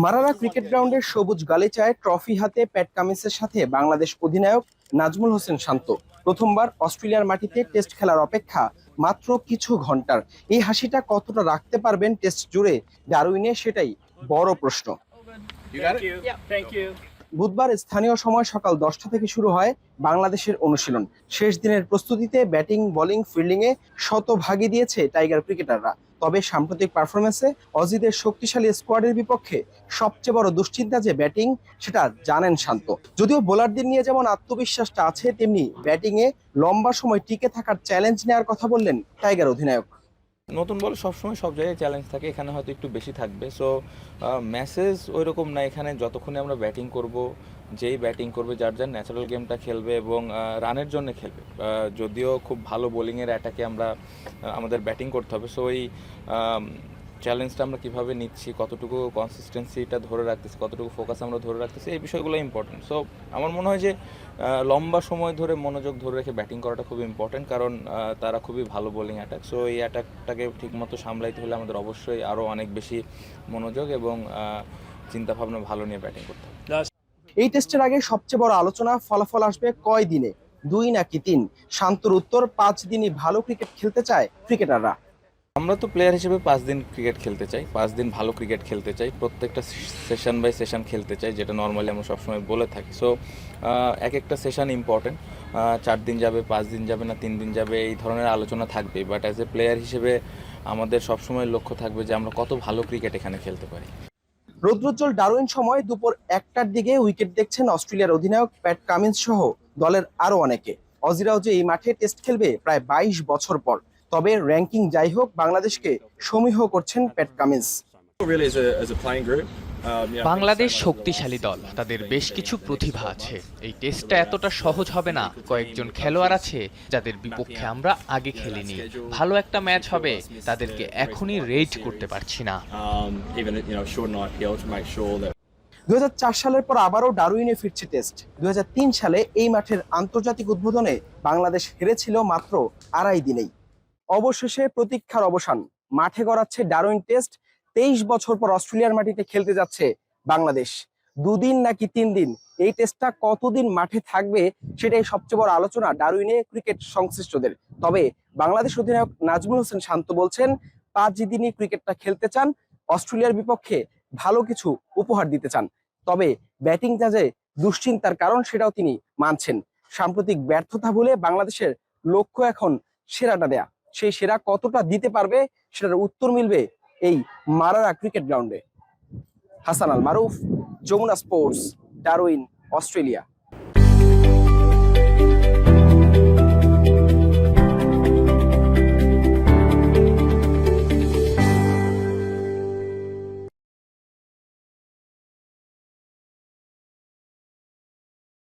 মারারা cricket গ্রাউন্ডের সবুজ গালিচায় trophy হাতে প্যাট কামিন্সের সাথে বাংলাদেশ অধিনায়ক নাজমুল হোসেন শান্ত প্রথমবার অস্ট্রেলিয়ার মাটিতে টেস্ট খেলার অপেক্ষা মাত্র কিছু ঘন্টার। এই হাসিটা কতটা রাখতে পারবেন টেস্ট জুড়ে ডারউইনে, সেটাই বড় প্রশ্ন। বুধবার স্থানীয় সময় সকাল 10টা থেকে শুরু হয় বাংলাদেশের অনুশীলন। শেষ দিনের প্রস্তুতিতে ব্যাটিং, বোলিং, ফিল্ডিংয়ে শতভাগী দিয়েছে টাইগার ক্রিকেটাররা। তবে সাম্প্রতিক পারফরমেন্সে অজিদের শক্তিশালী স্কোয়াডের বিপক্ষে সবচেয়ে বড় দুশ্চিন্তা যে ব্যাটিং, সেটা জানেন শান্ত। যদিও বোলারদের নিয়ে যেমন আত্মবিশ্বাসটা আছে, তেমনি ব্যাটিংয়ে লম্বা সময় টিকে থাকার চ্যালেঞ্জ নেওয়ার কথা বললেন টাইগার অধিনায়ক। নতুন বল সবসময় সব জায়গায় চ্যালেঞ্জ থাকে, এখানে হয়তো একটু বেশি থাকবে। সো মেসেজ ওই রকম না, এখানে যতক্ষণে আমরা ব্যাটিং করব, যেই ব্যাটিং করবে যার যার ন্যাচারাল গেমটা খেলবে এবং রানের জন্য খেলবে। যদিও খুব ভালো বোলিংয়ের অ্যাটাকে আমাদের ব্যাটিং করতে হবে। সো এই চ্যালেঞ্জটা আমরা কীভাবে নিচ্ছি, কতটুকু কনসিস্টেন্সিটা ধরে রাখতেছি, কতটুকু ফোকাস আমরা ধরে রাখতেছি, এই বিষয়গুলো ইম্পর্টেন্ট। সো আমার মনে হয় যে লম্বা সময় ধরে মনোযোগ ধরে রেখে ব্যাটিং করাটা খুব ইম্পর্টেন্ট, কারণ তারা খুবই ভালো বোলিং অ্যাটাক। সো এই অ্যাটাকটাকে ঠিকমতো সামলাইতে হলে আমাদের অবশ্যই আরও অনেক বেশি মনোযোগ এবং চিন্তাভাবনা ভালো নিয়ে ব্যাটিং করতে হবে। এই টেস্টের আগে সবচেয়ে বড় আলোচনা, ফলাফল আসবে কয় দিনে, 2 নাকি 3? শান্তর উত্তর, 5 দিনই ভালো ক্রিকেট খেলতে চায় ক্রিকেটাররা। আমরা তো প্লেয়ার হিসেবে 5 দিন ক্রিকেট খেলতে চাই, 5 দিন ভালো ক্রিকেট খেলতে চাই, প্রত্যেকটা সেশন বাই সেশন খেলতে চাই, যেটা নর্মালি আমরা সবসময় বলে থাকি। সো এক একটা সেশন ইম্পর্টেন্ট। 4 দিন যাবে, 5 দিন যাবে না 3 দিন যাবে, এই ধরনের আলোচনা থাকবে। বাট অ্যাজ এ প্লেয়ার হিসেবে আমাদের সবসময় লক্ষ্য থাকবে যে আমরা কত ভালো ক্রিকেট এখানে খেলতে পারি। রৌদ্রোজ্জ্বল ডারউইন সময় দুপুর 1টার দিকে উইকেট দেখছেন অস্ট্রেলিয়ার অধিনায়ক প্যাট কামিন্স সহ দলের আরো অনেকে। অজিরাও যে এই মাঠে টেস্ট খেলবে প্রায় 22 বছর পর। তবে র্যাঙ্কিং যাই হোক, বাংলাদেশকে সমীহ করছেন প্যাট কামিন্স। বাংলাদেশ শক্তিশালী দল, তাদের বেশ কিছু প্রতিভা আছে। এই টেস্টটা এতটা সহজ হবে না। কয়েকজন খেলোয়াড় আছে যাদের বিপক্ষে আমরা আগে খেলিনি। ভালো একটা ম্যাচ হবে, তাদেরকে এখনই রেট করতে পারছি না। 2004 সালের পর আবারও ডারউইনে ফিরছে টেস্ট। 2003 সালে এই মাঠের আন্তর্জাতিক উদ্বোধনে বাংলাদেশ হেরেছিল মাত্র 2.5 দিনেই। অবশেষে প্রতীক্ষার অবসান, মাঠে গড়াচ্ছে ডারউইন টেস্ট। 23 বছর পর অস্ট্রেলিয়ার মাটিতে খেলতে যাচ্ছে বাংলাদেশ। 2 দিন নাকি 3 দিন, এই টেস্টটা কতদিন মাঠে থাকবে সেটাই সবচেয়ে বড় আলোচনা ডারউইনে ক্রিকেট সংশ্লিষ্টদের। তবে বাংলাদেশ অধিনায়ক নাজমুল হোসেন শান্ত বলছেন, 5 দিনই ক্রিকেটটা খেলতে চান, অস্ট্রেলিয়ার বিপক্ষে ভালো কিছু উপহার দিতে চান। তবে ব্যাটিংটা যে দুশ্চিন্তার কারণ, সেটাও তিনি মানছেন। সাম্প্রতিক ব্যর্থতা ভুলে বাংলাদেশের লক্ষ্য এখন সেরাটা দেয়া। সেই সেরা কতটা দিতে পারবে সেটার উত্তর মিলবে এই মারারা ক্রিকেট গ্রাউন্ডে। হাসান আল মারুফ, যমুনা স্পোর্টস, ডারউইন, অস্ট্রেলিয়া।